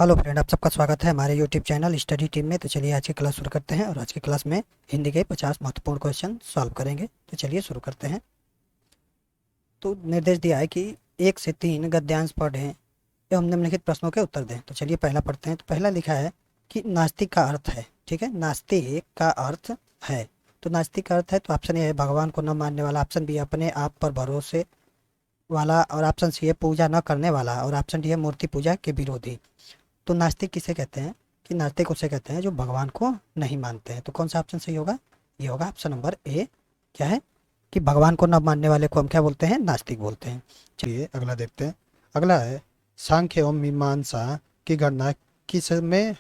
Hello friend, आप सबका स्वागत है हमारे यूट्यूब चैनल स्टडी टीम में। तो चलिए आज की क्लास शुरू करते हैं और आज की क्लास में हिंदी के 50 महत्वपूर्ण क्वेश्चन सॉल्व करेंगे। तो चलिए शुरू करते हैं। तो निर्देश दिया है कि 1 से 3 गद्यांश पढ़ें एवं निम्नलिखित प्रश्नों के उत्तर दें। तो चलिए पहला पढ़ते हैं। तो पहला लिखा है कि नास्तिक का अर्थ है, ठीक है, नास्तिक का अर्थ है। तो नास्तिक का अर्थ है, तो ऑप्शन ए है भगवान को न मानने वाला, ऑप्शन बी अपने आप पर भरोसे वाला, और ऑप्शन सी है पूजा न करने वाला, और ऑप्शन डी है मूर्ति पूजा के विरोधी। तो नास्तिक किसे कहते हैं? कि नास्तिक उसे कहते हैं जो भगवान को नहीं मानते हैं। तो कौन सा ऑप्शन सही होगा? ये होगा ऑप्शन नंबर ए। क्या है कि भगवान को न मानने वाले को हम क्या बोलते हैं? नास्तिक बोलते हैं। चलिए अगला देखते हैं। अगला है सांख्य एवं मीमांसा की गणना किस में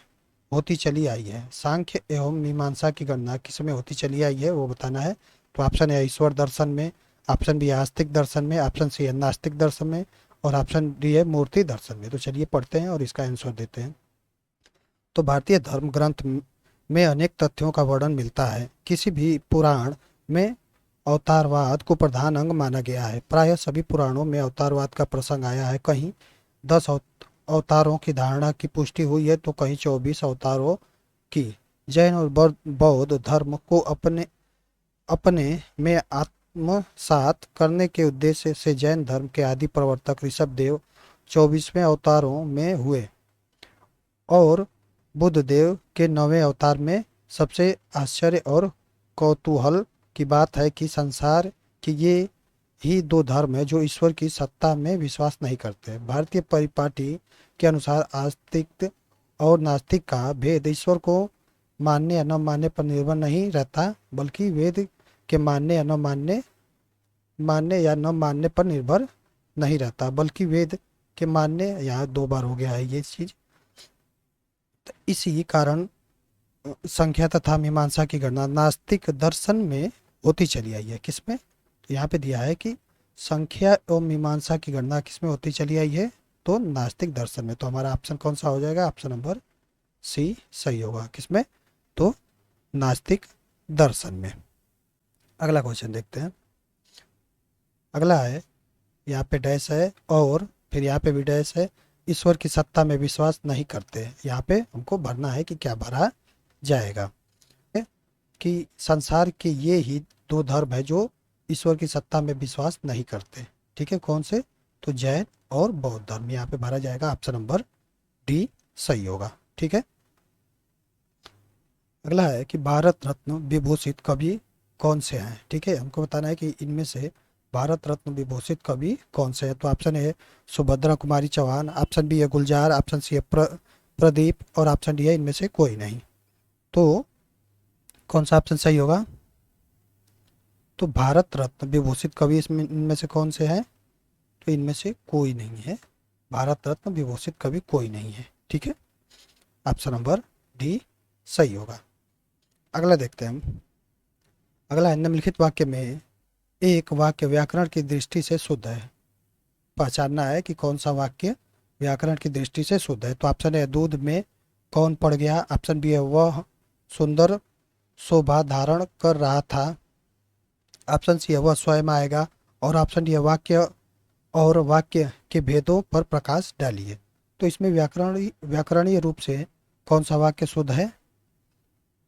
होती चली आई है। सांख्य एवं मीमांसा की गणना किस में होती चली आई है वो बताना है। तो ऑप्शन है ईश्वर दर्शन में, ऑप्शन बी है आस्तिक दर्शन में, ऑप्शन सी है नास्तिक दर्शन में, और ऑप्शन डी है मूर्ति दर्शन में। तो चलिए पढ़ते हैं और इसका आंसर देते हैं। तो भारतीय धर्म ग्रंथ में अनेक तथ्यों का वर्णन मिलता है। किसी भी पुराण में अवतारवाद को प्रधान अंग माना गया है। प्रायः सभी पुराणों में अवतारवाद का प्रसंग आया है। कहीं 10 अवतारों की धारणा की पुष्टि हुई है, तो कहीं 24 अवतारों की। जैन और बौद्ध धर्म को अपने अपने में आत्मसात करने के उद्देश्य से जैन धर्म के आदि प्रवर्तक ऋषभ देव 24वें अवतारों में हुए, और बुद्ध देव के 9वें अवतार में। सबसे आश्चर्य और कौतूहल की बात है कि संसार के ये ही दो धर्म है जो ईश्वर की सत्ता में विश्वास नहीं करते। भारतीय परिपाटी के अनुसार आस्तिक और नास्तिक का भेद ईश्वर को मानने या न मानने पर निर्भर नहीं रहता, बल्कि वेद के मानने या न मानने पर निर्भर नहीं रहता, बल्कि वेद के मानने। यहाँ 2 बार हो गया है ये चीज। तो इसी कारण संख्या तथा मीमांसा की गणना नास्तिक दर्शन में होती चली आई है। किसमें? तो यहाँ पे दिया है कि संख्या एवं मीमांसा की गणना किसमें होती चली आई है? तो नास्तिक दर्शन में। तो हमारा ऑप्शन कौन सा हो जाएगा? ऑप्शन नंबर सी सही होगा। किसमें? तो नास्तिक दर्शन में। अगला क्वेश्चन देखते हैं। अगला है, यहाँ पे डैश है और फिर यहाँ पे भी डैश है। ईश्वर की सत्ता में विश्वास नहीं करते। यहाँ पे हमको भरना है कि क्या भरा जाएगा। कि संसार के ये ही 2 धर्म है जो ईश्वर की सत्ता में विश्वास नहीं करते। ठीक है, कौन से? तो जैन और बौद्ध धर्म। यहाँ पे भरा जाएगा ऑप्शन नंबर डी सही होगा। ठीक है। अगला है कि भारत रत्न विभूषित कवि कौन से हैं। ठीक है, हमको बताना है कि इनमें से भारत रत्न विभूषित कवि कौन से हैं। तो ऑप्शन है सुभद्रा कुमारी चौहान, ऑप्शन बी है गुलजार, ऑप्शन सी है प्रदीप, और ऑप्शन डी है इनमें से कोई नहीं। तो कौन सा ऑप्शन सही होगा? तो भारत रत्न विभूषित कवि इसमें इनमें से कौन से हैं? तो इनमें से कोई नहीं है। भारत रत्न विभूषित कवि कोई नहीं है। ठीक है, ऑप्शन नंबर डी सही होगा। अगला देखते हैं हम। अगला है निम्नलिखित वाक्य में एक वाक्य व्याकरण की दृष्टि से शुद्ध है। पहचानना है कि कौन सा वाक्य व्याकरण की दृष्टि से शुद्ध है। तो ऑप्शन है दूध में कौन पड़ गया, ऑप्शन बी है वह सुंदर शोभा धारण कर रहा था, ऑप्शन सी है वह स्वयं आएगा, और ऑप्शन डी है वाक्य के भेदों पर प्रकाश डालिए। तो इसमें व्याकरणीय रूप से कौन सा वाक्य शुद्ध है?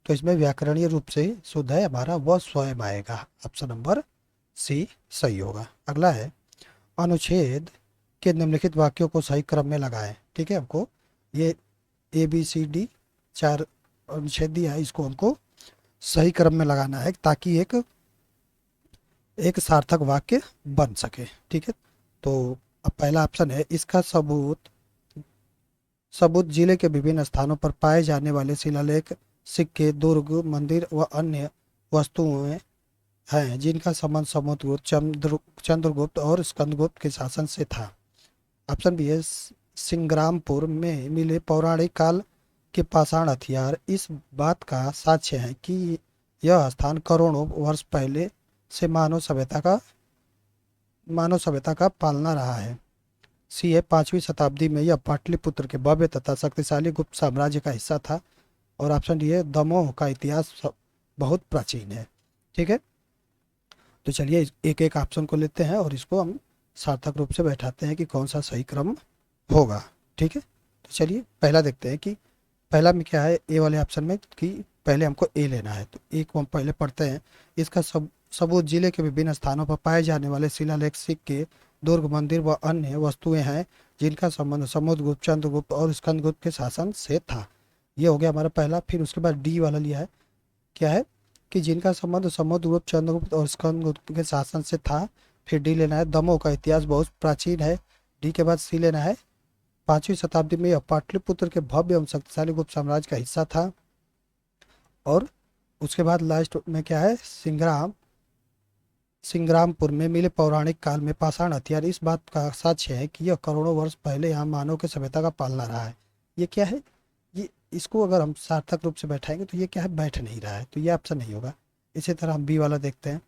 तो इसमें व्याकरणीय रूप से शुद्ध है हमारा वह स्वयं आएगा। ऑप्शन नंबर सी सही होगा। अगला है अनुच्छेद के निम्नलिखित वाक्यों को सही क्रम में लगाएं। ठीक है, हमको ये ABCD 4 अनुच्छेद दिया है, इसको हमको सही क्रम में लगाना है ताकि एक सार्थक वाक्य बन सके। ठीक है, तो अब पहला ऑप्शन है इसका सबूत जिले के विभिन्न स्थानों पर पाए जाने वाले शिलालेख, सिक्के, दुर्ग, मंदिर व अन्य वस्तुएं हैं जिनका संबंध समुद्रगुप्त, चंद्रगुप्त और स्कंदगुप्त के शासन से था। ऑप्शन बी है सिंग्रामपुर में मिले पौराणिक काल के पाषाण हथियार इस बात का साक्ष्य है कि यह स्थान करोड़ों वर्ष पहले से मानव सभ्यता का पालना रहा है। सी है 5वीं शताब्दी में यह पाटलिपुत्र के भव्य तथा शक्तिशाली गुप्त साम्राज्य का हिस्सा था, और ऑप्शन डी है दमोह का इतिहास बहुत प्राचीन है। ठीक है, तो चलिए एक एक ऑप्शन को लेते हैं और इसको हम सार्थक रूप से बैठाते हैं कि कौन सा सही क्रम होगा। ठीक है, तो चलिए पहला देखते हैं कि पहला में क्या है, ए वाले ऑप्शन में कि पहले हमको ए लेना है। तो ए को हम पहले पढ़ते हैं। इसका सबूत जिले के विभिन्न स्थानों पर पाए जाने वाले शिलालेख, सिक्के, दुर्ग, मंदिर व अन्य वस्तुएं हैं जिनका संबंध समुद्रगुप्त, चंद्रगुप्त और स्कंदगुप्त के शासन से था। ये हो गया हमारा पहला। फिर उसके बाद डी वाला लिया है, क्या है कि जिनका संबंध समुद्रगुप्त, चंद्रगुप्त और स्कंदगुप्त के शासन से था। फिर डी लेना है, दमोह का इतिहास बहुत प्राचीन है। डी के बाद सी लेना है, 5वीं शताब्दी में यह पाटलिपुत्र के भव्य एवं शक्तिशाली गुप्त साम्राज्य का हिस्सा था। और उसके बाद लास्ट में क्या है, सिंग्रामपुर में मिले पौराणिक काल में पाषाण हथियार इस बात का साक्ष्य है कि यह करोड़ों वर्ष पहले यहाँ मानव के सभ्यता का पालना रहा है। ये क्या है, ये इसको अगर हम सार्थक रूप से बैठाएंगे तो ये क्या है, बैठ नहीं रहा है, तो ये ऑप्शन नहीं होगा। इसी तरह हम बी वाला देखते हैं।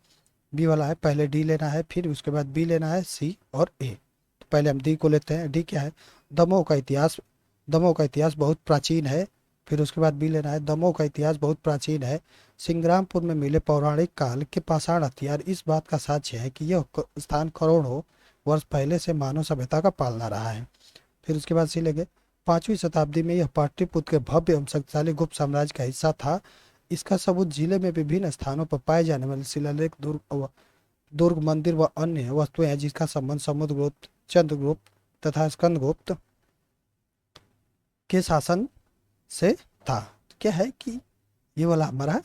बी वाला है, पहले डी लेना है, फिर उसके बाद बी लेना है, सी और ए। तो पहले हम डी को लेते हैं। डी क्या है, दमोह का इतिहास बहुत प्राचीन है। फिर उसके बाद बी लेना है, दमोह का इतिहास बहुत प्राचीन है। सिंग्रामपुर में मिले पौराणिक काल के पाषाण हथियार इस बात का साक्ष्य है कि यह स्थान करोड़ों वर्ष पहले से मानव सभ्यता का पालना रहा है। फिर उसके बाद सी लेंगे, 5वीं शताब्दी में यह पाटलिपुत्र के भव्य एवं शक्तिशाली गुप्त साम्राज्य का हिस्सा था। इसका सबूत जिले में विभिन्न स्थानों पर पाए जाने वाले शिलालेख, दुर्ग, मंदिर व अन्य वस्तुएं हैं जिसका संबंध समुद्रगुप्त, चंद्रगुप्त तथा स्कंदगुप्त के शासन से था। तो क्या है कि ये वाला हमारा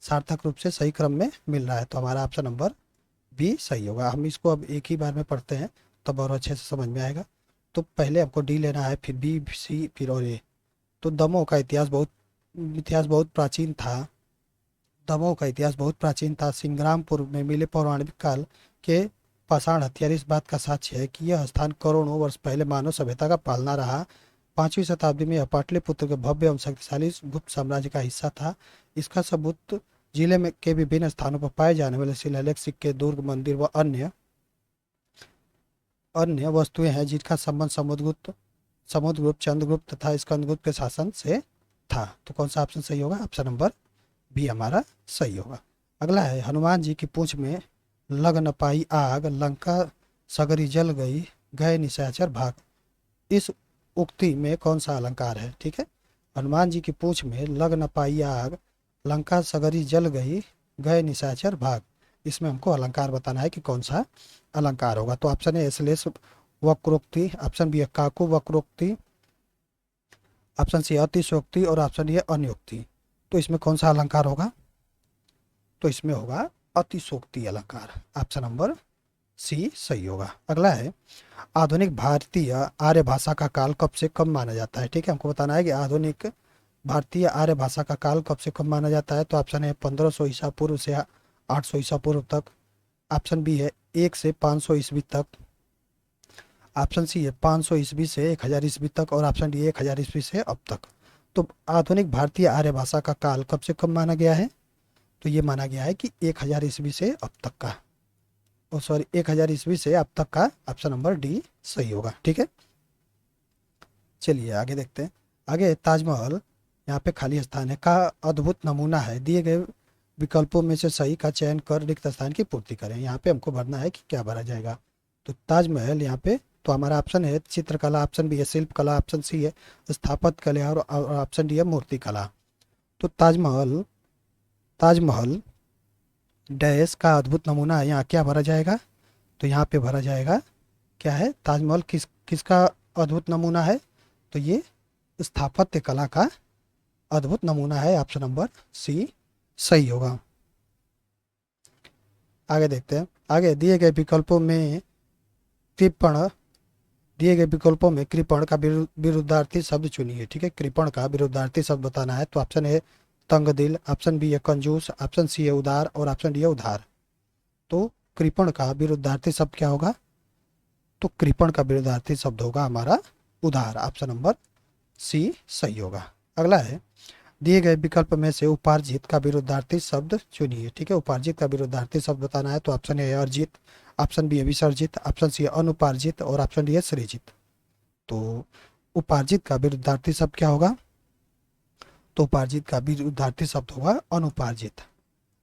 सार्थक रूप से सही क्रम में मिल रहा है, तो हमारा ऑप्शन नंबर बी सही होगा। हम इसको अब एक ही बार में पढ़ते हैं तब और अच्छे से समझ में आएगा। तो पहले आपको डी लेना है, फिर बी, सी, फिर और ए। तो दमोह का इतिहास बहुत प्राचीन था। दमोह का इतिहास बहुत प्राचीन था। सिंग्रामपुर में मिले पौराणिक काल के पाषाण हथियार इस बात का साक्ष्य है कि यह स्थान करोड़ों वर्ष पहले मानव सभ्यता का पालना रहा। 5वीं शताब्दी में यह पाटलिपुत्र के भव्य एवं शक्तिशाली गुप्त साम्राज्य का हिस्सा था। इसका सबूत जिले में के विभिन्न स्थानों पर पाए जाने वाले शिलालेख, सिक्के, दुर्ग, मंदिर व अन्य वस्तुएं हैं जिनका संबंध समुद्रगुप्त, चंद्रगुप्त तथा स्कंदगुप्त के शासन से था। तो कौन सा ऑप्शन सही होगा, ऑप्शन नंबर बी हमारा सही होगा। अगला है, हनुमान जी की पूंछ में लग न पाई आग, लंका सगरी जल गई, गए निशाचर भाग। इस उक्ति में कौन सा अलंकार है, ठीक है। हनुमान जी की पूंछ में लग न पाई आग, लंका सगरी जल गई, गए निशाचर भाग। इसमें हमको अलंकार बताना है कि कौन सा अलंकार होगा। तो ऑप्शन ए श्लेष वक्रोक्ति, ऑप्शन बी काकु वक्रोक्ति, ऑप्शन सी अतिशोक्ति और ऑप्शन डी अन्योक्ति। तो इसमें कौन सा अलंकार होगा, तो इसमें होगा अतिशोक्ति अलंकार। ऑप्शन नंबर सी सही होगा। अगला है, आधुनिक भारतीय आर्य भाषा का काल कब से कब माना जाता है, ठीक है। हमको बताना है कि आधुनिक भारतीय आर्य भाषा का काल कब से कब माना जाता है। तो ऑप्शन है 1500 ईसा पूर्व से 800 ईसा पूर्व तक। ऑप्शन बी है 1 से 500 ईस्वी तक। ऑप्शन सी है 500 ईस्वी से 1000 ईस्वी तक। और ऑप्शन डी 1000 ईस्वी से अब तक। तो आधुनिक भारतीय आर्य भाषा का काल कब से कब माना गया है, तो ये माना गया है कि 1000 ईस्वी से अब तक का, 1000 ईस्वी से अब तक का। ऑप्शन नंबर डी सही होगा, ठीक है। चलिए आगे देखते हैं। आगे, ताजमहल यहाँ पे खाली स्थान है का अद्भुत नमूना है, दिए गए विकल्पों में से सही का चयन कर रिक्त स्थान की पूर्ति करें। यहाँ पे हमको भरना है कि क्या भरा जाएगा। तो ताजमहल यहाँ पे, तो हमारा ऑप्शन है चित्रकला, ऑप्शन बी है शिल्पकला, ऑप्शन सी है स्थापत्य कला और ऑप्शन डी है मूर्ति कला। तो ताजमहल डैश का अद्भुत नमूना है, यहाँ क्या भरा जाएगा, तो यहाँ पे भरा जाएगा क्या है, ताजमहल किसका अद्भुत नमूना है, तो ये स्थापत्य कला का अद्भुत नमूना है। ऑप्शन नंबर सी सही होगा। आगे देखते हैं। आगे, दिए गए विकल्पों में कृपण का विरुद्धार्थी शब्द चुनिए, ठीक है। कृपण का विरुद्धार्थी शब्द बताना है। तो ऑप्शन ए तंग दिल, ऑप्शन बी है कंजूस, ऑप्शन सी है उदार और ऑप्शन डी है उधार। तो कृपण का विरुद्धार्थी शब्द क्या होगा, तो कृपण का विरुद्धार्थी शब्द होगा हमारा उधार। ऑप्शन नंबर सी सही होगा। अगला है, दिए गए विकल्प में से उपार्जित का विरुद्धार्थी शब्द चुनिए, ठीक है। उपार्जित का विरुद्धार्थी शब्द बताना है। तो ऑप्शन ए है अर्जित, ऑप्शन बी है विसर्जित, ऑप्शन सी है अनुपार्जित और ऑप्शन डी है सृजित। तो उपार्जित का विरुद्धार्थी शब्द क्या होगा, तो उपार्जित का विरुद्धार्थी शब्द होगा अनुपार्जित।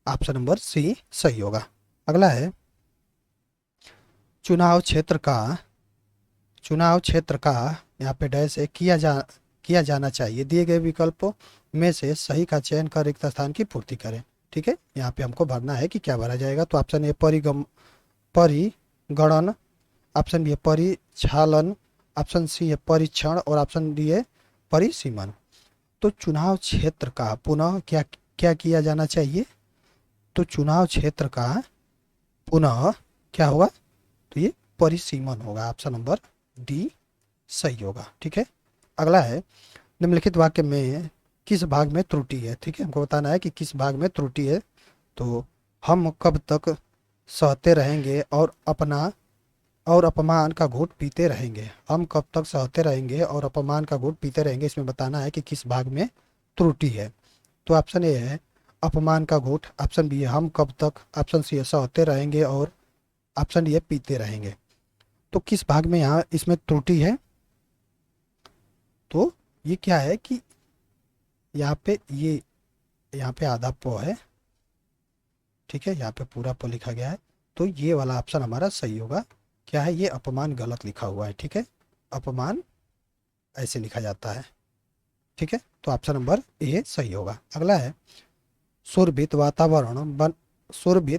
ऑप्शन नंबर सी सही होगा। अगला है, चुनाव क्षेत्र का यहाँ पे डैश है किया जाना चाहिए। दिए गए विकल्पों में से सही का चयन कर रिक्त स्थान की पूर्ति करें। ठीक है, यहाँ पे हमको भरना है कि क्या भरा जाएगा। तो ऑप्शन ए परिगणन, ऑप्शन बी है परिचालन, ऑप्शन सी है परीक्षण और ऑप्शन डी है परिसीमन। तो चुनाव क्षेत्र का पुनः क्या क्या किया जाना चाहिए? तो चुनाव क्षेत्र का पुनः क्या होगा? तो ये परिसीमन होगा। ऑप्शन नंबर डी सही होगा। ठीक है, अगला है निम्नलिखित वाक्य में किस भाग में त्रुटि है। ठीक है, हमको बताना है कि किस भाग में त्रुटि है। तो हम कब तक सहते रहेंगे और अपमान का घूंट पीते रहेंगे। हम कब तक सहते रहेंगे और अपमान का घूंट पीते रहेंगे, इसमें बताना है कि किस भाग में त्रुटि है। तो ऑप्शन ए है अपमान का घूंट, ऑप्शन बी है हम कब तक, ऑप्शन सी है सहते रहेंगे और ऑप्शन डी है पीते रहेंगे। तो किस भाग में यहाँ इसमें त्रुटि है? तो ये क्या है कि यहाँ पे आधा प है। ठीक है, यहाँ पे पूरा प लिखा गया है। तो ये वाला ऑप्शन हमारा सही होगा। क्या है? ये अपमान गलत लिखा हुआ है। ठीक है, अपमान ऐसे लिखा जाता है। ठीक है, तो ऑप्शन नंबर ए सही होगा। अगला है सुरभित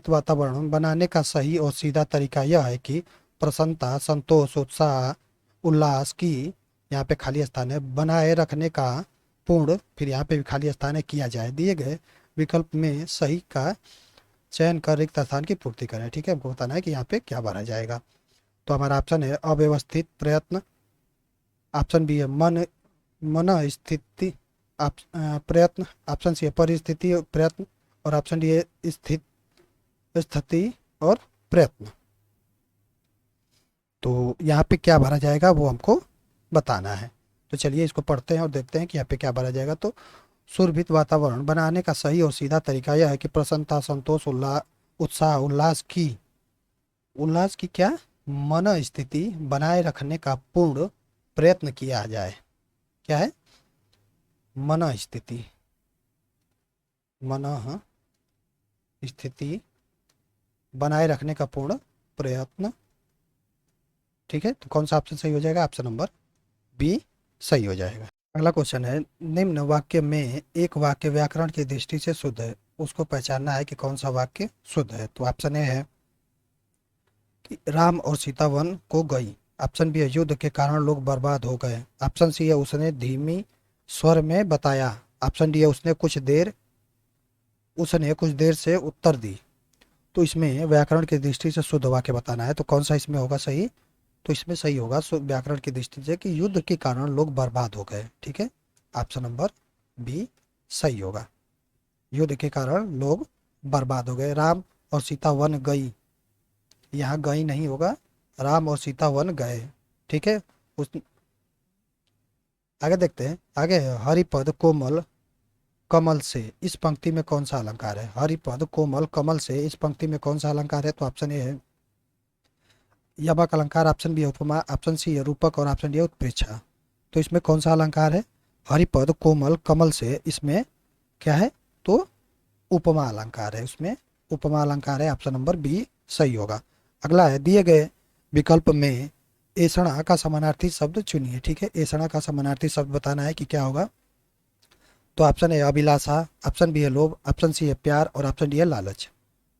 वातावरण बनाने का सही और सीधा तरीका यह है कि प्रसन्नता, संतोष, उत्साह, उल्लास की, यहाँ पे खाली स्थान है, बनाए रखने का पूर्ण, फिर यहाँ पे भी खाली स्थान है, किया जाए। दिए गए विकल्प में सही का चयन कर रिक्त स्थान की पूर्ति करें। ठीक है, हमको बताना है कि यहाँ पे क्या भरा जाएगा। तो हमारा ऑप्शन है अव्यवस्थित प्रयत्न, ऑप्शन बी है मन स्थिति प्रयत्न, ऑप्शन सी है परिस्थिति प्रयत्न और ऑप्शन डी है स्थिति और प्रयत्न। तो यहाँ पे क्या भरा जाएगा वो हमको बताना है। तो चलिए इसको पढ़ते हैं और देखते हैं कि यहाँ पे क्या भरा जाएगा। तो सुरभित वातावरण बनाने का सही और सीधा तरीका यह है कि प्रसन्नता, संतोष, उत्साह, उल्लास की क्या मन स्थिति बनाए रखने का पूर्ण प्रयत्न किया जाए। क्या है? मन स्थिति बनाए रखने का पूर्ण प्रयत्न। ठीक है, तो कौन सा ऑप्शन सही हो जाएगा? ऑप्शन नंबर बी सही हो जाएगा। अगला क्वेश्चन है निम्न वाक्य में एक वाक्य व्याकरण की दृष्टि से शुद्ध है, उसको पहचानना है कि कौन सा वाक्य शुद्ध है। तो ऑप्शन ए है कि राम और सीता वन को गई, ऑप्शन बी है युद्ध के कारण लोग बर्बाद हो गए, ऑप्शन सी है उसने धीमी स्वर में बताया, ऑप्शन डी है उसने कुछ देर से उत्तर दी। तो इसमें व्याकरण की दृष्टि से शुद्ध वाक्य बताना है। तो कौन सा इसमें होगा सही? तो इसमें सही होगा व्याकरण की दृष्टि से कि युद्ध के कारण लोग बर्बाद हो गए। ठीक है, ऑप्शन नंबर बी सही होगा, युद्ध के कारण लोग बर्बाद हो गए। राम और सीता वन गई, यहाँ गई नहीं होगा, राम और सीता वन गए। ठीक है, उस आगे देखते हैं। आगे है हरिपद कोमल कमल से, इस पंक्ति में कौन सा अलंकार है? हरिपद कोमल कमल से, इस पंक्ति में कौन सा अलंकार है? तो ऑप्शन ए है यमक अलंकार, ऑप्शन बी है उपमा, ऑप्शन सी है रूपक और ऑप्शन डी है उत्प्रेक्षा। तो इसमें कौन सा अलंकार है? हरिपद कोमल कमल से, इसमें क्या है? तो उपमा अलंकार है, उसमें उपमा अलंकार है। ऑप्शन नंबर बी सही होगा। अगला है दिए गए विकल्प में ऐषणा का समानार्थी शब्द चुनिए। ठीक है, ऐषणा का समानार्थी शब्द बताना है कि क्या होगा। तो ऑप्शन ए अभिलाषा, ऑप्शन बी है लोभ, ऑप्शन सी है प्यार और ऑप्शन डी है लालच।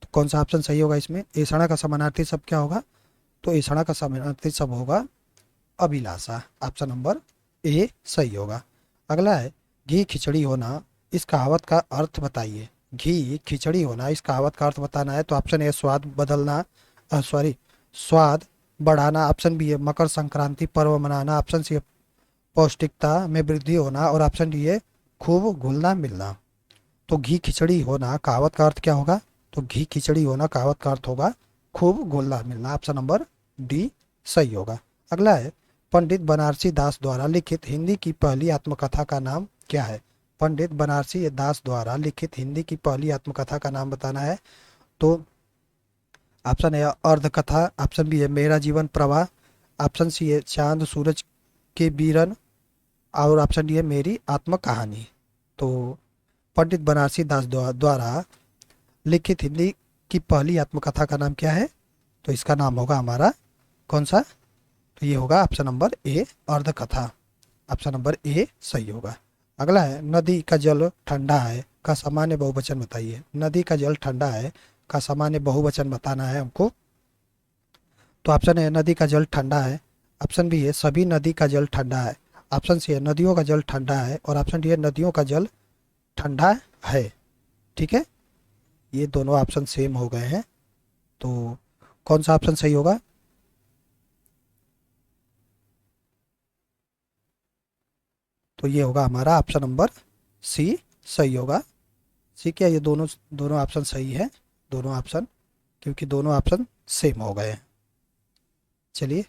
तो कौन सा ऑप्शन सही होगा इसमें? ऐषणा का समानार्थी शब्द क्या होगा? तो ऐषणा का समानार्थी शब्द होगा अभिलाषा। ऑप्शन नंबर ए सही होगा। अगला है घी खिचड़ी होना, इस कहावत का अर्थ बताइए। घी खिचड़ी होना, इस कहावत का अर्थ बताना है। तो ऑप्शन ए स्वाद बढ़ाना, ऑप्शन बी है मकर संक्रांति पर्व मनाना, ऑप्शन सी है पौष्टिकता में वृद्धि होना और ऑप्शन डी है खूब घुलना मिलना। तो घी खिचड़ी होना कहावत का अर्थ क्या होगा? तो घी खिचड़ी होना कहावत का अर्थ होगा खूब घुलना मिलना। ऑप्शन नंबर डी सही होगा। अगला है पंडित बनारसी दास द्वारा लिखित हिंदी की पहली आत्मकथा का नाम क्या है? पंडित बनारसी दास द्वारा लिखित हिंदी की पहली आत्मकथा का नाम बताना है। तो ऑप्शन है अर्धकथा, ऑप्शन बी है मेरा जीवन प्रवाह, ऑप्शन सी है चांद सूरज के बीरन और ऑप्शन डी है मेरी आत्म कहानी। तो पंडित बनारसी दास द्वारा लिखित हिंदी की पहली आत्मकथा का नाम क्या है? तो इसका नाम होगा हमारा कौन सा? तो तो ये होगा ऑप्शन नंबर ए अर्ध कथा। ऑप्शन नंबर ए सही होगा। अगला है नदी का जल ठंडा है का सामान्य बहुवचन बताइए। नदी का जल ठंडा है का सामान्य बहुवचन बताना है हमको। तो ऑप्शन ए नदी का जल ठंडा है, ऑप्शन बी है सभी नदी का जल ठंडा है, ऑप्शन सी है नदियों का जल ठंडा है, और ऑप्शन डी है नदियों का जल ठंडा है। ठीक है, ये दोनों ऑप्शन सेम हो गए हैं, तो कौन सा ऑप्शन सही होगा? तो ये होगा हमारा ऑप्शन नंबर सी सही होगा। सी क्या, ये दोनों दोनों ऑप्शन सही है, दोनों ऑप्शन, क्योंकि दोनों ऑप्शन सेम हो गए हैं। चलिए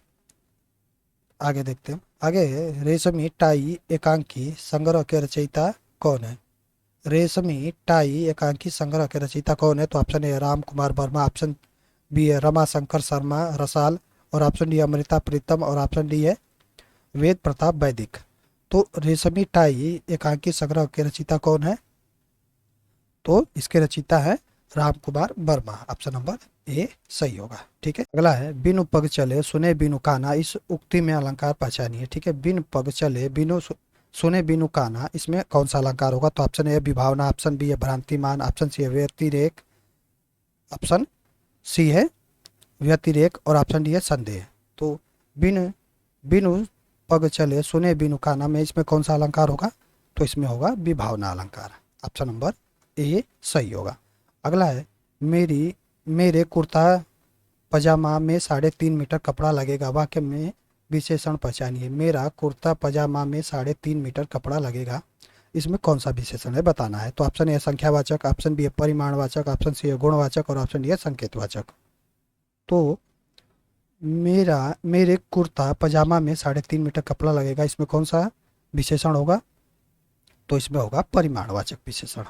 आगे देखते हैं। आगे रेशमी टाई एकांकी संग्रह के रचयिता कौन है? रेशमी टाई एकांकी संग्रह के रचयिता कौन है? तो option A Ram Kumar Varma, option B है रमाशंकर शर्मा रसाल, और ऑप्शन डी अमृता प्रीतम, और ऑप्शन डी है वेद प्रताप वैदिक। तो रेशमी टाई एकांकी संग्रह के रचयिता कौन है? तो इसके रचयिता है Ram Kumar Varma. Option number A सही होगा। ठीक है, अगला है बिनु पग चले सुने बिनु काना, इस उक्ति में अलंकार पहचानिए। ठीक है, बिनु पग चले बिनु सुने बिनु काना, इसमें कौन सा अलंकार होगा? तो ऑप्शन ए विभावना, ऑप्शन बी है भ्रांतिमान, ऑप्शन सी है व्यतिरेक, ऑप्शन सी है व्यतिरेक, और ऑप्शन डी है संदेह। तो बिनु बिनु पग चले सुने बिनु काना में इसमें कौन सा अलंकार होगा? तो इसमें होगा विभावना अलंकार। ऑप्शन नंबर ए सही होगा। अगला है मेरे कुर्ता पजामा में 3.5 मीटर कपड़ा लगेगा, वाक्य में विशेषण पहचानिए। मेरा कुर्ता पजामा में 3.5 मीटर कपड़ा लगेगा, इसमें कौन सा विशेषण है बताना है। तो ऑप्शन ए संख्यावाचक, ऑप्शन बी है परिमाणवाचक, ऑप्शन सी है गुणवाचक, और ऑप्शन डी है संकेतवाचक। तो मेरे कुर्ता पजामा में 3.5 मीटर कपड़ा लगेगा, इसमें कौन सा विशेषण होगा? तो इसमें होगा परिमाणवाचक विशेषण।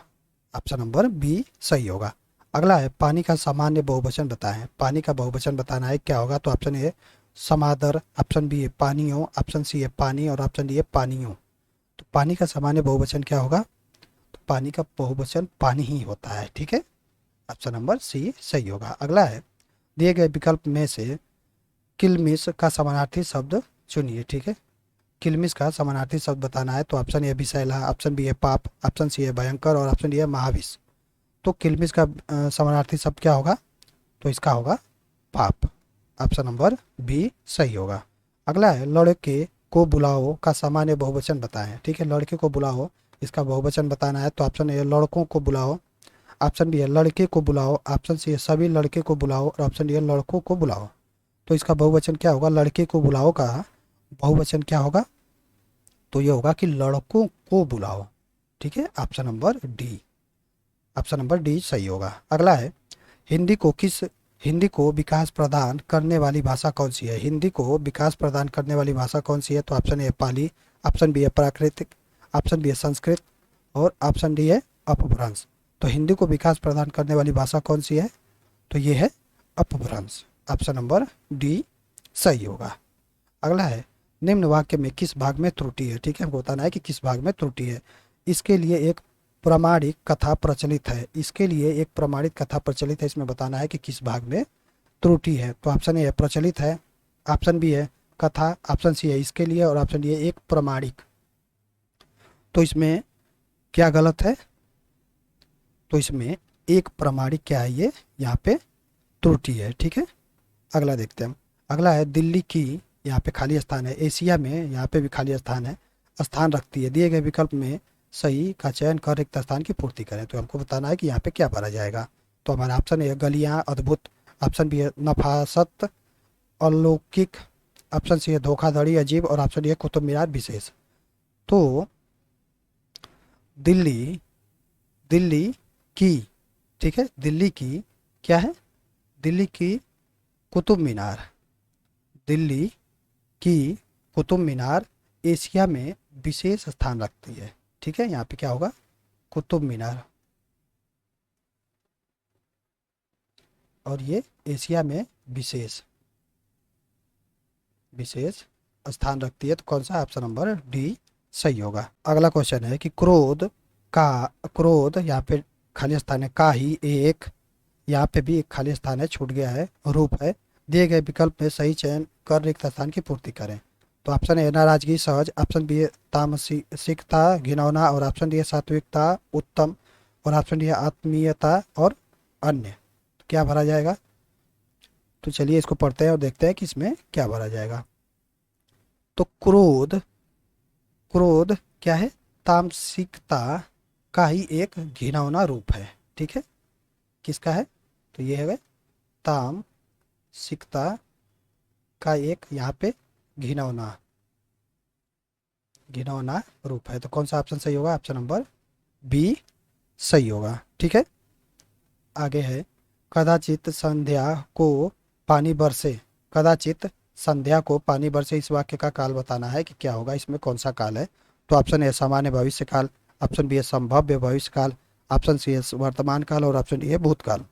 ऑप्शन नंबर बी सही होगा। अगला है पानी का सामान्य बहुवचन बताएं। पानी का बहुवचन बताना है, क्या होगा? तो ऑप्शन ए समादर, ऑप्शन बी है पानियों, ऑप्शन सी है पानी, और ऑप्शन डी है पानियों। तो पानी का सामान्य बहुवचन क्या होगा? तो पानी का बहुवचन पानी ही होता है। ठीक है, ऑप्शन नंबर सी सही होगा। अगला है दिए गए विकल्प में से किलमिश का समानार्थी शब्द चुनिए। ठीक है, किलमिश का समानार्थी शब्द बताना है। तो ऑप्शन ए विषैला, ऑप्शन बी है पाप, ऑप्शन सी है भयंकर, और ऑप्शन डी है महाविष। तो किलमिश का समानार्थी शब्द क्या होगा? तो इसका होगा पाप। ऑप्शन नंबर बी सही होगा। अगला है लड़के को बुलाओ का सामान्य बहुवचन बताएं। ठीक है, लड़के को बुलाओ इसका बहुवचन बताना है। तो ऑप्शन ए लड़कों को बुलाओ, ऑप्शन बी है लड़के को बुलाओ, ऑप्शन सी है सभी लड़के को बुलाओ, और ऑप्शन डी है लड़कों को बुलाओ। तो इसका बहुवचन क्या होगा? लड़के को बुलाओ का बहुवचन क्या होगा? तो ये होगा कि लड़कों को बुलाओ। ठीक है, option number D, option number D सही होगा। अगला है हिंदी को विकास प्रदान करने वाली भाषा कौन सी है? हिंदी को विकास प्रदान करने वाली भाषा कौन सी है? तो option A Pali, option B है प्राकृतिक, ऑप्शन बी है संस्कृत, और ऑप्शन डी है अपभ्रंश। तो हिंदी को विकास प्रदान करने वाली भाषा कौन सी है? तो ये है अपभ्रंश। ऑप्शन नंबर डी सही होगा। अगला है निम्न वाक्य में किस भाग में त्रुटि है? ठीक है, हमको बताना है कि किस भाग में त्रुटि है। इसके लिए एक प्रामाणिक कथा प्रचलित है, इसके लिए एक प्रमाणित कथा प्रचलित है, इसमें बताना है कि किस भाग में त्रुटि है। तो ऑप्शन ए है प्रचलित है, ऑप्शन बी है कथा, ऑप्शन सी है इसके लिए, और ऑप्शन डी है एक प्रमाणिक। तो इसमें क्या गलत है? तो इसमें एक प्रमाणिक क्या है, ये यहाँ पे त्रुटि है। ठीक है, अगला देखते हैं हम। अगला है दिल्ली की, यहाँ पे खाली स्थान है, एशिया में यहाँ पे भी खाली स्थान है, स्थान रखती है। दिए गए विकल्प में सही का चयन कर रिक्त स्थान की पूर्ति करें। तो हमको बताना है कि यहाँ पे क्या भरा जाएगा। तो हमारा ऑप्शन है गलियाँ अद्भुत, ऑप्शन बी है नफासत अलौकिक, ऑप्शन सी है धोखाधड़ी अजीब, और ऑप्शन डी है कुतुब मीनार विशेष। तो दिल्ली दिल्ली की, ठीक है, दिल्ली की क्या है? दिल्ली की कुतुब मीनार, दिल्ली की कुतुब मीनार एशिया में विशेष स्थान रखती है। ठीक है, यहाँ पे क्या होगा? कुतुब मीनार, और ये एशिया में विशेष स्थान रखती है। तो कौन सा? ऑप्शन नंबर डी सही होगा। अगला क्वेश्चन है कि क्रोध, यहाँ पे खाली स्थान है, का ही एक, यहाँ पे भी एक खाली स्थान है, छूट गया है, रूप है, दिए गए विकल्प में सही चयन कर रिक्त स्थान की पूर्ति करें। तो ऑप्शन ए नाराजगी सहज, ऑप्शन बी है तामसिकता घिनौना, और ऑप्शन डी है सात्विकता उत्तम, और ऑप्शन डी है आत्मीयता और अन्य। क्या भरा जाएगा? तो चलिए इसको पढ़ते हैं और देखते हैं कि इसमें क्या भरा जाएगा। तो क्रोध, क्रोध क्या है? तामसिकता का ही एक घिनौना रूप है। ठीक है, किसका है? तो ये है तामसिकता का एक यहाँ पे घिनौना, घिनौना रूप है। तो कौन सा ऑप्शन सही होगा? ऑप्शन नंबर बी सही होगा। ठीक है, आगे है कदाचित संध्या को पानी बरसे, कदाचित संध्या को पानी बरसे, इस वाक्य का काल बताना है कि क्या होगा, इसमें कौन सा काल है? तो ऑप्शन ए सामान्य भविष्य काल, ऑप्शन बी है संभाव्य भविष्य काल, ऑप्शन सी है वर्तमान काल, और ऑप्शन डी है भूतकाल।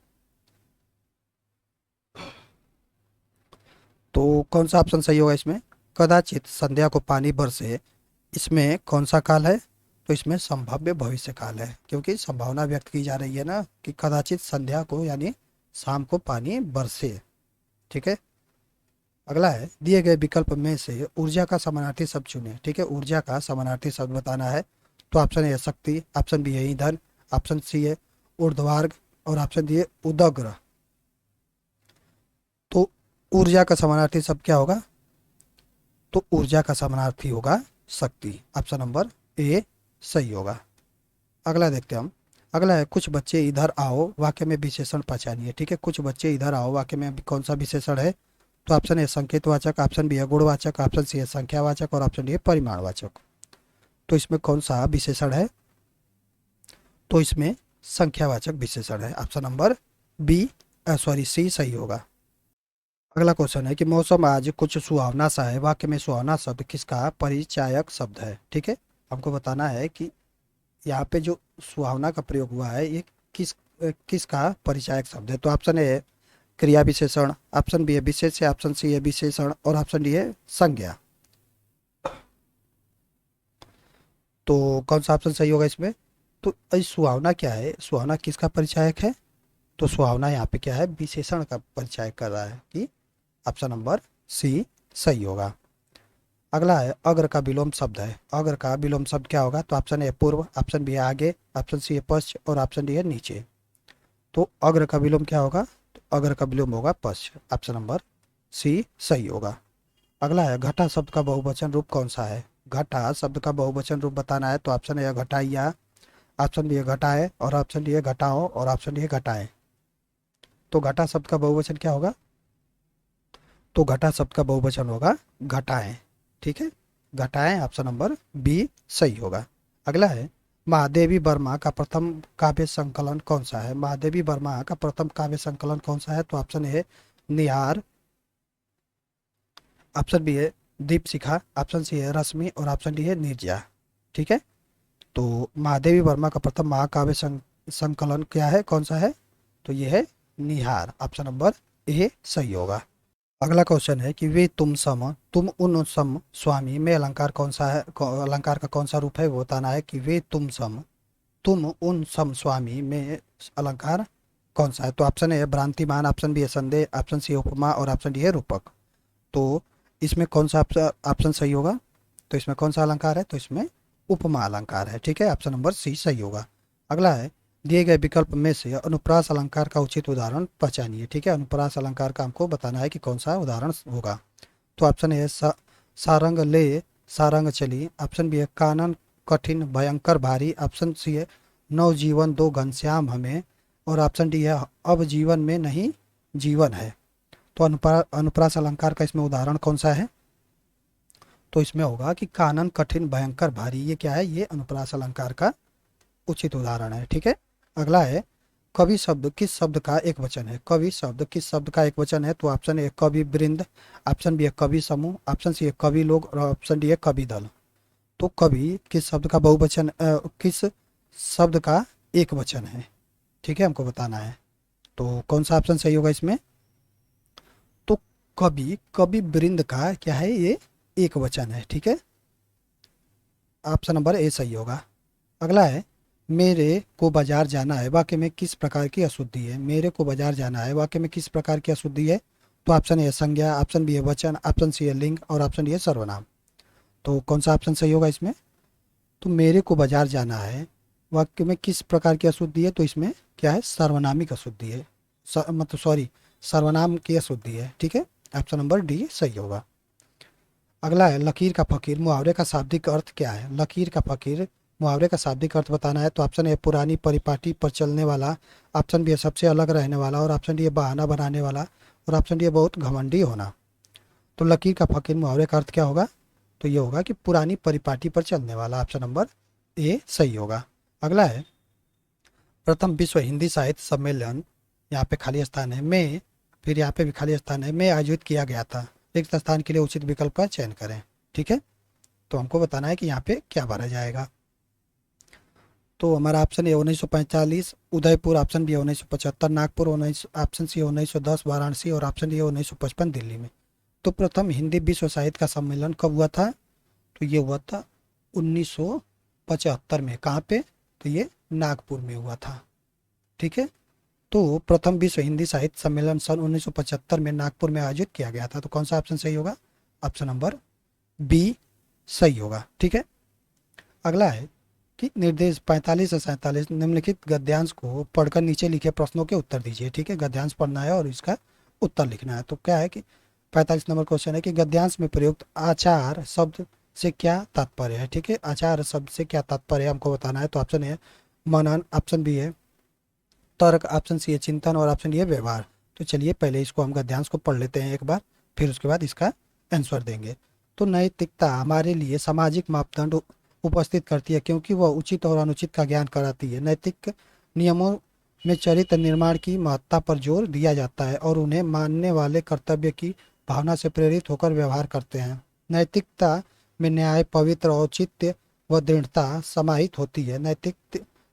तो कौन सा ऑप्शन सही होगा इसमें? कदाचित संध्या को पानी बरसे, इसमें कौन सा काल है? तो इसमें संभाव्य भविष्य काल है, क्योंकि संभावना व्यक्त की जा रही है ना कि कदाचित संध्या को यानी शाम को पानी बरसे। ठीक है, अगला है दिए गए विकल्प में से ऊर्जा का समानार्थी शब्द चुने। ठीक है, ऊर्जा का समानार्थी शब्द बताना है। तो ऑप्शन ए है शक्ति, ऑप्शन बी है ईंधन, ऑप्शन सी है ऊर्ध्वार्ग, और ऑप्शन डी है उदग्र। तो ऊर्जा का समानार्थी शब्द क्या होगा? तो ऊर्जा का समानार्थी होगा शक्ति। ऑप्शन नंबर ए सही होगा। अगला देखते हैं हम। अगला है कुछ बच्चे इधर आओ, वाक्य में विशेषण पहचानिए। ठीक है, कुछ बच्चे इधर आओ वाक्य में कौन सा विशेषण है? तो ऑप्शन ए संकेतवाचक, ऑप्शन बी है गुणवाचक, ऑप्शन सी है संख्यावाचक, और ऑप्शन डी है परिमाणवाचक। तो इसमें कौन सा विशेषण है? तो इसमें संख्यावाचक विशेषण है। Option number B sorry C सही होगा। अगला क्वेश्चन है कि मौसम आज कुछ सुहावना सा है, वाक्य में सुहावना शब्द किसका परिचायक शब्द है? ठीक है, हमको बताना है कि यहाँ पे जो सुहावना का प्रयोग हुआ है ये किसका परिचायक शब्द है? तो ऑप्शन ए है क्रिया विशेषण, ऑप्शन बी है विशेष्य, ऑप्शन सी है विशेषण, और ऑप्शन डी है संज्ञा। तो कौन सा ऑप्शन सही होगा इसमें? तो इस सुहावना क्या है? सुहावना किसका परिचायक है? तो सुहावना यहाँ पे क्या है? विशेषण का परिचायक कर रहा है कि ऑप्शन नंबर सी सही होगा। अगला है अग्र का विलोम शब्द है, अग्र का विलोम शब्द क्या होगा? तो ऑप्शन ए पूर्व, ऑप्शन बी है आगे, ऑप्शन सी है पश्च, और ऑप्शन डी है नीचे। तो अग्र का विलोम क्या होगा? तो अग्र का विलोम होगा पश्च। ऑप्शन नंबर सी सही होगा। अगला है घटा शब्द का बहुवचन रूप कौन सा है? घटा शब्द का बहुवचन रूप बताना है। तो ऑप्शन ए है घटाइया, ऑप्शन बी है घटाए, और ऑप्शन डी है घटाओ, और ऑप्शन डी है घटाए। तो घटा शब्द का बहुवचन क्या होगा? तो घटा शब्द का बहुवचन होगा घटाएं। ठीक है, घटाएं ऑप्शन नंबर बी सही होगा। अगला है महादेवी वर्मा का प्रथम काव्य संकलन कौन सा है? महादेवी वर्मा का प्रथम काव्य संकलन कौन सा है? तो option A Nihar, option B है दीपशिखा, ऑप्शन सी है रश्मि, और ऑप्शन डी है निर्जा। ठीक है, तो महादेवी वर्मा का प्रथम महाकाव्य संकलन क्या है, कौन सा है? तो ये है निहार। ऑप्शन नंबर ए सही होगा। अगला क्वेश्चन है कि वे तुम सम तुम उन सम स्वामी में अलंकार कौन सा है? अलंकार का कौन सा रूप है वो बताना है कि वे तुम सम तुम उन सम स्वामी में अलंकार कौन सा है? तो ऑप्शन ए है भ्रांतिमान, ऑप्शन बी है संदेह, ऑप्शन सी है उपमा, और ऑप्शन डी है रूपक। तो इसमें कौन सा ऑप्शन सही होगा? तो इसमें कौन सा अलंकार है? तो इसमें उपमा अलंकार है। ठीक है, ऑप्शन नंबर सी सही होगा। अगला है दिए गए विकल्प में से अनुप्रास अलंकार का उचित उदाहरण पहचानिए। ठीक है, अनुप्रास अलंकार का हमको बताना है कि कौन सा उदाहरण होगा। तो ऑप्शन ए सारंग ले सारंग चली, ऑप्शन बी है कानन कठिन भयंकर भारी, ऑप्शन सी है नवजीवन दो घनश्याम हमें, और ऑप्शन डी है अब जीवन में नहीं जीवन है। तो अनुप्रास अलंकार का इसमें उदाहरण कौन सा है? तो इसमें होगा कि कानन कठिन भयंकर भारी, ये क्या है? ये अनुप्रास अलंकार का उचित उदाहरण है। ठीक है, अगला है कवि शब्द किस शब्द का एक वचन है? कवि शब्द किस शब्द का एक वचन है? तो ऑप्शन ए कवि वृंद, ऑप्शन बी है कवि समूह, ऑप्शन सी है कवि लोग, और ऑप्शन डी है कवि दल। तो कवि किस शब्द का बहुवचन किस शब्द का एक वचन है? ठीक है, हमको बताना है। तो कौन सा ऑप्शन सही होगा इसमें? तो कवि कवि वृंद का क्या है? ये एक वचन है। ठीक है, ऑप्शन नंबर ए सही होगा। अगला है मेरे को बाजार जाना है, वाक्य में किस प्रकार की अशुद्धि है? मेरे को बाजार जाना है वाक्य में किस प्रकार की अशुद्धि है? तो ऑप्शन ए संज्ञा, ऑप्शन बी है वचन, ऑप्शन सी है लिंग और ऑप्शन डी है सर्वनाम। तो कौन सा ऑप्शन सही होगा इसमें? तो मेरे को बाजार जाना है वाक्य में किस प्रकार की अशुद्धि है? तो इसमें क्या है? सर्वनामिक अशुद्धि है, मतलब सॉरी, सर्वनाम की अशुद्धि है। ठीक है, ऑप्शन नंबर डी सही होगा। अगला है लकीर का फकीर, मुहावरे का शाब्दिक अर्थ क्या है? लकीर का फकीर मुहावरे का शाब्दिक अर्थ बताना है। तो ऑप्शन ए पुरानी परिपाटी पर चलने वाला, ऑप्शन बी है सबसे अलग रहने वाला और ऑप्शन डी है बहाना बनाने वाला और ऑप्शन डी है बहुत घमंडी होना। तो लकीर का फकीर मुहावरे का अर्थ क्या होगा? तो ये होगा कि पुरानी परिपाटी पर चलने वाला। ऑप्शन नंबर ए सही होगा। अगला है प्रथम विश्व हिंदी साहित्य सम्मेलन, यहाँ पे खाली स्थान है में, फिर यहाँ पे भी खाली स्थान है में, आयोजित किया गया था। रिक्त स्थान के लिए उचित विकल्प का चयन करें। ठीक है, तो हमको बताना है कि यहाँ पे क्या भरा जाएगा। तो हमारा option A 1945 Udaipur, option B 1975 Nagpur, option C 1910 Varanasi और ऑप्शन डी 1955 दिल्ली में। तो प्रथम हिंदी विश्व साहित्य का सम्मेलन कब हुआ था? तो ये हुआ था 1975 में। कहाँ पे? तो ये नागपुर में हुआ था। ठीक है, तो प्रथम विश्व हिंदी साहित्य सम्मेलन सन 1975 में नागपुर में आयोजित किया गया था। तो कौन सा ऑप्शन सही होगा? ऑप्शन नंबर बी सही होगा। ठीक है, अगला है कि निर्देश 45 से 47 निम्नलिखित गद्यांश को पढ़कर नीचे लिखे प्रश्नों के उत्तर दीजिए। ठीक है, गद्यांश पढ़ना है और इसका उत्तर लिखना है। तो क्या है कि 45 नंबर क्वेश्चन है कि गद्यांश में प्रयुक्त आचार शब्द से क्या तात्पर्य है? ठीक है, आचार शब्द से क्या तात्पर्य है हमको बताना है। तो ऑप्शन है मनन, ऑप्शन बी है तर्क, ऑप्शन सी है चिंतन और ऑप्शन डी है व्यवहार। तो चलिए पहले इसको हम गद्यांश को पढ़ लेते हैं एक बार, फिर उसके बाद इसका आंसर देंगे। तो नैतिकता हमारे लिए सामाजिक मापदंड उपस्थित करती है क्योंकि वह उचित और अनुचित का ज्ञान कराती है। नैतिक नियमों में चरित्र निर्माण की महत्ता पर जोर दिया जाता है और उन्हें मानने वाले कर्तव्य की भावना से प्रेरित होकर व्यवहार करते हैं। नैतिकता में न्याय, पवित्र, औचित्य व दृढ़ता समाहित होती है।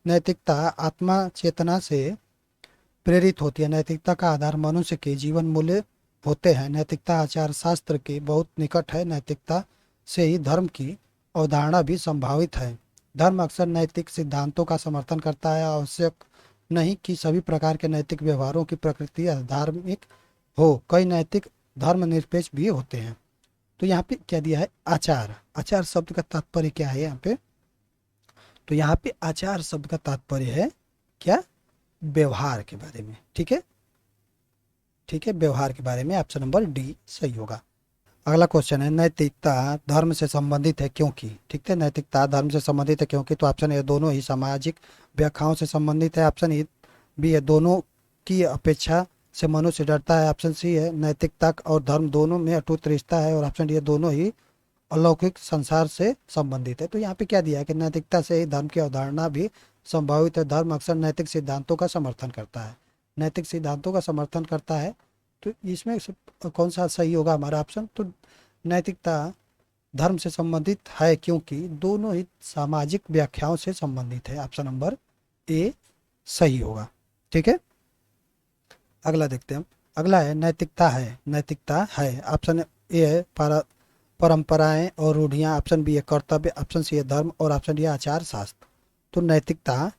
नैतिकता आत्मा चेतना से प्रेरित होती है। नैतिकता का आधार मनुष्य के जीवन मूल्य होते हैं। नैतिकता आचार शास्त्र के बहुत निकट है। नैतिकता से ही धर्म की अवधारणा भी संभावित है। धर्म अक्सर नैतिक सिद्धांतों का समर्थन करता है। आवश्यक नहीं कि सभी प्रकार के नैतिक व्यवहारों की प्रकृति धार्मिक हो, कई नैतिक धर्मनिरपेक्ष भी होते हैं। तो यहाँ पे क्या दिया है? आचार। आचार शब्द का तात्पर्य क्या है यहाँ पे? तो यहाँ पे आचार शब्द का तात्पर्य है क्या? व्यवहार के बारे में। ठीक है, ठीक है, व्यवहार के बारे में। ऑप्शन नंबर डी सही होगा। अगला क्वेश्चन है नैतिकता धर्म से संबंधित है क्योंकि? ठीक है, नैतिकता धर्म से संबंधित है क्योंकि। तो ऑप्शन ए दोनों ही सामाजिक व्याख्याओं से संबंधित है। ऑप्शन ए बी है दोनों की अपेक्षा से मनुष्य डरता है। ऑप्शन सी है नैतिकता और धर्म दोनों में अटूट रिश्ता है और ऑप्शन डी है दोनों ही अलौकिक संसार से संबंधित है। तो यहाँ पे क्या दिया है कि नैतिकता से ही धर्म की अवधारणा भी संभावित है। धर्म अक्सर नैतिक सिद्धांतों का समर्थन करता है। नैतिक सिद्धांतों का समर्थन करता है। तो इसमें कौन सा सही होगा हमारा ऑप्शन? तो नैतिकता धर्म से संबंधित है क्योंकि दोनों ही सामाजिक व्याख्याओं से संबंधित है। ऑप्शन नंबर ए सही होगा। ठीक है, अगला देखते हैं हम। अगला है नैतिकता है। नैतिकता है ऑप्शन ए है परंपराएं और रूढ़ियां, ऑप्शन बी है कर्तव्य, ऑप्शन सी है धर्म और ऑप्शन डी है आचार शास्त्र। तो नैतिकता,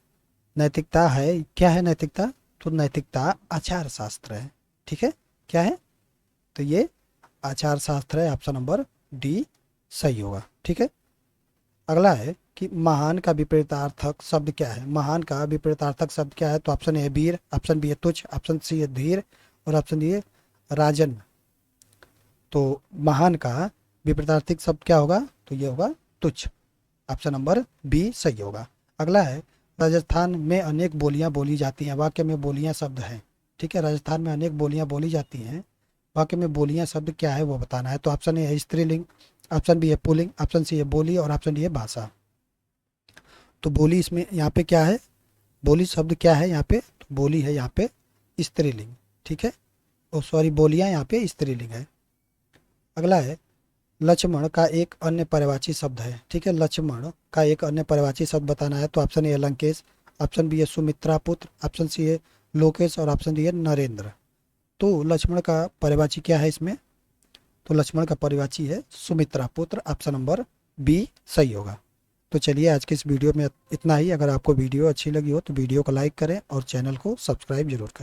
नैतिकता है क्या है? नैतिकता, तो नैतिकता आचार शास्त्र है। ठीक है, क्या है? तो ये आचार शास्त्र है। ऑप्शन नंबर डी सही होगा। ठीक है, अगला है कि महान का विपरीतार्थक शब्द क्या है? महान का विपरीतार्थक शब्द क्या है? तो ऑप्शन ए है वीर, ऑप्शन बी है तुच्छ, ऑप्शन सी है धीर और ऑप्शन डी है राजन। तो महान का विपरीतार्थक शब्द क्या होगा? तो ये होगा तुच्छ। ऑप्शन नंबर बी सही होगा। अगला है राजस्थान में अनेक बोलियां बोली जाती हैं। वाक्य में बोलियां शब्द हैं। ठीक है, राजस्थान में अनेक बोलियां बोली जाती हैं। वाक्य में बोलियां शब्द क्या है वो बताना है। तो ऑप्शन ए है स्त्रीलिंग, ऑप्शन बी है पुल्लिंग, ऑप्शन सी है बोली और ऑप्शन डी है भाषा। तो बोली इसमें यहाँ पे क्या है? बोली शब्द क्या है यहाँ पे? तो बोली है यहाँ पे स्त्रीलिंग। ठीक है, ओ सॉरी, बोलियां यहाँ पे स्त्रीलिंग है। अगला है लक्ष्मण का एक अन्य पर्यायवाची शब्द है। ठीक है, लक्ष्मण का एक अन्य पर्यायवाची शब्द बताना है। तो ऑप्शन ए है लंकेश, ऑप्शन बी है सुमित्रा पुत्र, ऑप्शन सी है लोकेश और ऑप्शन डी है नरेंद्र। तो लक्ष्मण का पर्यायवाची क्या है इसमें? तो लक्ष्मण का पर्यायवाची है सुमित्रा पुत्र। ऑप्शन नंबर बी सही होगा। तो चलिए आज के इस वीडियो में इतना ही। अगर आपको वीडियो अच्छी लगी हो तो वीडियो को लाइक करें और चैनल को सब्सक्राइब जरूर करें।